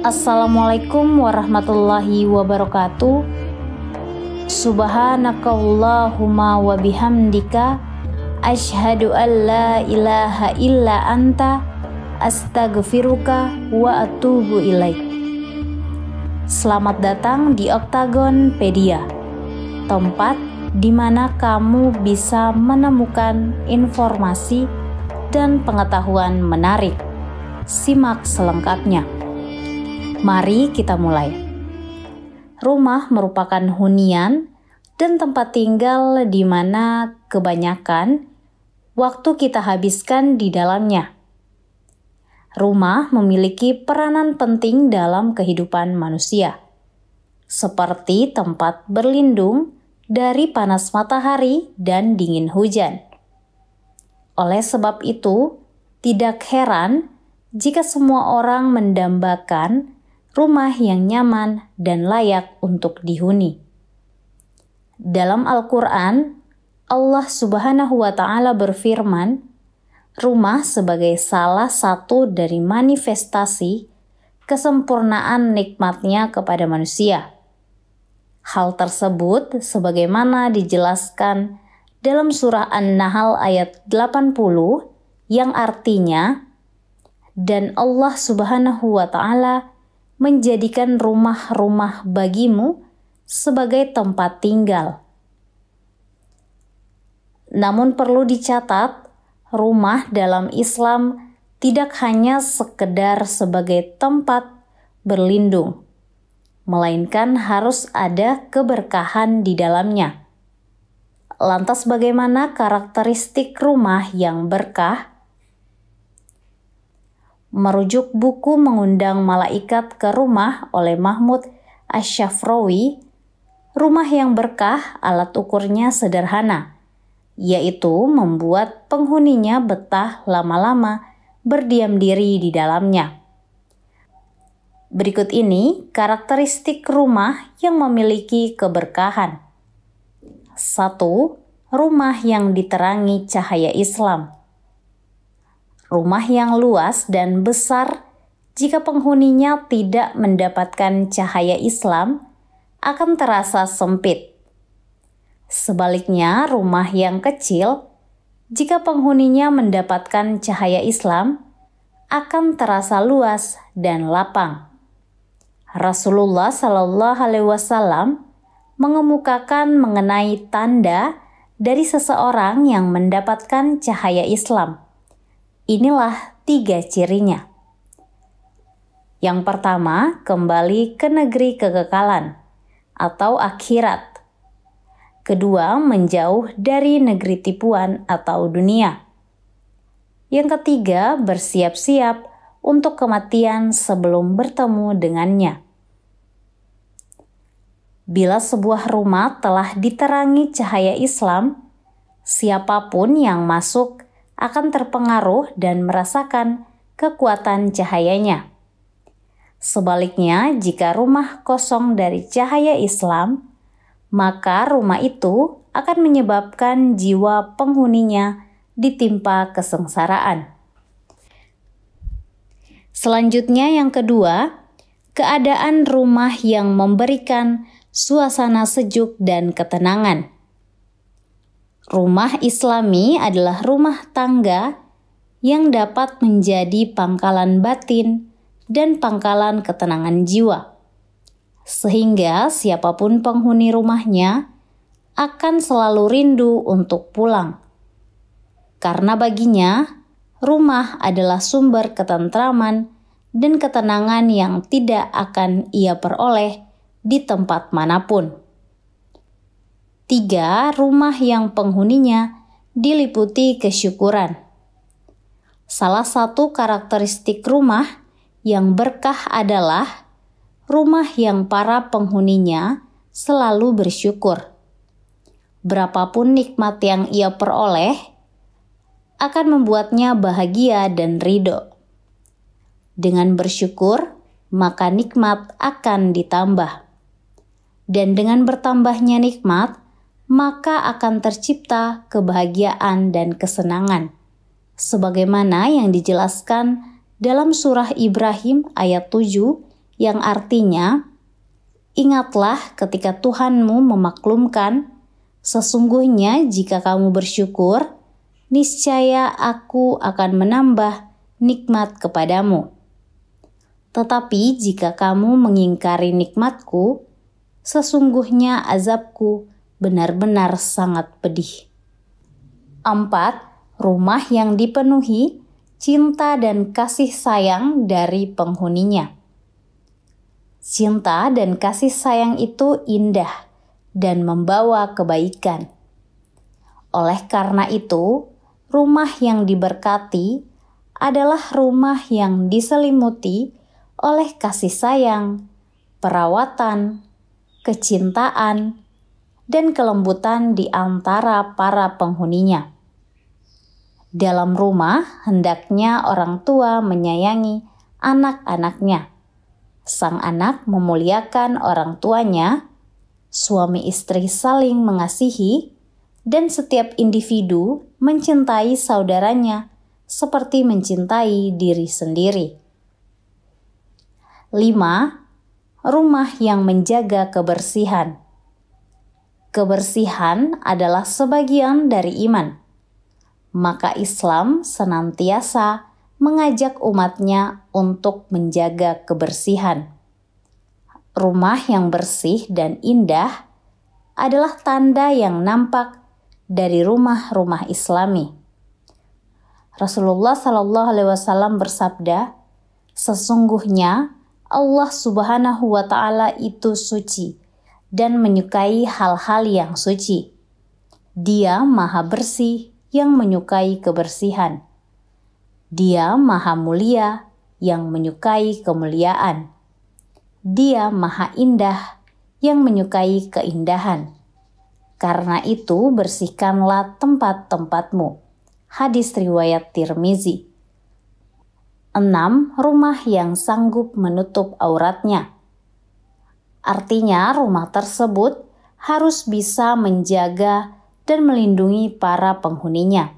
Assalamualaikum warahmatullahi wabarakatuh. Subhanakallahumma wa bihamdika asyhadu an la ilaha illa anta astaghfiruka wa atubu ilaik. Selamat datang di Oktagonpedia, tempat di mana kamu bisa menemukan informasi dan pengetahuan menarik. Simak selengkapnya. Mari kita mulai. Rumah merupakan hunian dan tempat tinggal di mana kebanyakan waktu kita habiskan di dalamnya. Rumah memiliki peranan penting dalam kehidupan manusia, seperti tempat berlindung dari panas matahari dan dingin hujan. Oleh sebab itu, tidak heran jika semua orang mendambakan rumah yang nyaman dan layak untuk dihuni. Dalam Al-Quran, Allah Subhanahu wa Ta'ala berfirman, rumah sebagai salah satu dari manifestasi kesempurnaan nikmatnya kepada manusia. Hal tersebut sebagaimana dijelaskan dalam surah An-Nahl ayat 80 yang artinya, dan Allah Subhanahu wa Ta'ala menjadikan rumah-rumah bagimu sebagai tempat tinggal. Namun perlu dicatat, rumah dalam Islam tidak hanya sekedar sebagai tempat berlindung, melainkan harus ada keberkahan di dalamnya. Lantas bagaimana karakteristik rumah yang berkah? Merujuk buku Mengundang Malaikat ke Rumah oleh Mahmud Asy-Syafrawi, rumah yang berkah alat ukurnya sederhana, yaitu membuat penghuninya betah lama-lama berdiam diri di dalamnya. Berikut ini karakteristik rumah yang memiliki keberkahan. 1. Rumah yang diterangi cahaya Islam. Rumah yang luas dan besar, jika penghuninya tidak mendapatkan cahaya Islam, akan terasa sempit. Sebaliknya, rumah yang kecil, jika penghuninya mendapatkan cahaya Islam, akan terasa luas dan lapang. Rasulullah Shallallahu Alaihi Wasallam mengemukakan mengenai tanda dari seseorang yang mendapatkan cahaya Islam. Inilah 3 cirinya. Yang pertama, kembali ke negeri kekekalan atau akhirat. Kedua, menjauh dari negeri tipuan atau dunia. Yang ketiga, bersiap-siap untuk kematian sebelum bertemu dengannya. Bila sebuah rumah telah diterangi cahaya Islam, siapapun yang masuk akan terpengaruh dan merasakan kekuatan cahayanya. Sebaliknya, jika rumah kosong dari cahaya Islam, maka rumah itu akan menyebabkan jiwa penghuninya ditimpa kesengsaraan. Selanjutnya yang kedua, keadaan rumah yang memberikan suasana sejuk dan ketenangan. Rumah Islami adalah rumah tangga yang dapat menjadi pangkalan batin dan pangkalan ketenangan jiwa. Sehingga siapapun penghuni rumahnya akan selalu rindu untuk pulang. Karena baginya, rumah adalah sumber ketentraman dan ketenangan yang tidak akan ia peroleh di tempat manapun. 3. Rumah yang penghuninya diliputi kesyukuran. Salah satu karakteristik rumah yang berkah adalah rumah yang para penghuninya selalu bersyukur. Berapapun nikmat yang ia peroleh akan membuatnya bahagia dan ridho. Dengan bersyukur, maka nikmat akan ditambah. Dan dengan bertambahnya nikmat, maka akan tercipta kebahagiaan dan kesenangan. Sebagaimana yang dijelaskan dalam surah Ibrahim ayat 7 yang artinya, ingatlah ketika Tuhanmu memaklumkan, sesungguhnya jika kamu bersyukur, niscaya aku akan menambah nikmat kepadamu. Tetapi jika kamu mengingkari nikmatku, sesungguhnya azabku benar-benar sangat pedih. 4. Rumah yang dipenuhi cinta dan kasih sayang dari penghuninya. Cinta dan kasih sayang itu indah dan membawa kebaikan. Oleh karena itu, rumah yang diberkati adalah rumah yang diselimuti oleh kasih sayang, perawatan, kecintaan, dan kelembutan di antara para penghuninya. Dalam rumah, hendaknya orang tua menyayangi anak-anaknya. Sang anak memuliakan orang tuanya, suami istri saling mengasihi, dan setiap individu mencintai saudaranya seperti mencintai diri sendiri. 5. Rumah yang menjaga kebersihan. Kebersihan adalah sebagian dari iman. Maka Islam senantiasa mengajak umatnya untuk menjaga kebersihan. Rumah yang bersih dan indah adalah tanda yang nampak dari rumah-rumah Islami. Rasulullah SAW bersabda, sesungguhnya Allah Subhanahu wa Ta'ala itu suci dan menyukai hal-hal yang suci. Dia Maha Bersih yang menyukai kebersihan. Dia Maha Mulia yang menyukai kemuliaan. Dia Maha Indah yang menyukai keindahan. Karena itu bersihkanlah tempat-tempatmu. Hadis riwayat Tirmizi. 6. Rumah yang sanggup menutup auratnya. Artinya rumah tersebut harus bisa menjaga dan melindungi para penghuninya,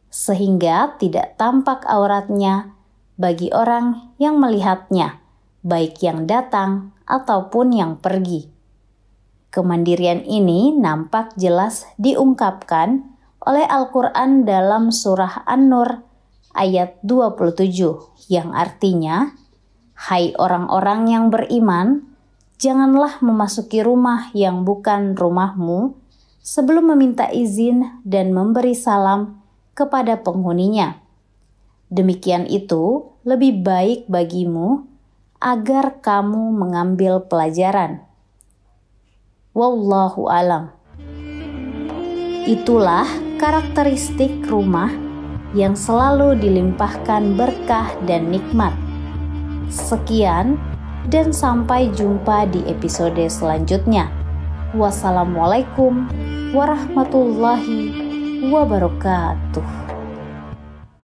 sehingga tidak tampak auratnya bagi orang yang melihatnya, baik yang datang ataupun yang pergi. Kemandirian ini nampak jelas diungkapkan oleh Al-Quran dalam surah An-Nur ayat 27 yang artinya, hai orang-orang yang beriman, janganlah memasuki rumah yang bukan rumahmu sebelum meminta izin dan memberi salam kepada penghuninya. Demikian itu lebih baik bagimu agar kamu mengambil pelajaran. Wallahu alam. Itulah karakteristik rumah yang selalu dilimpahkan berkah dan nikmat. Sekian dan sampai jumpa di episode selanjutnya. Wassalamualaikum warahmatullahi wabarakatuh.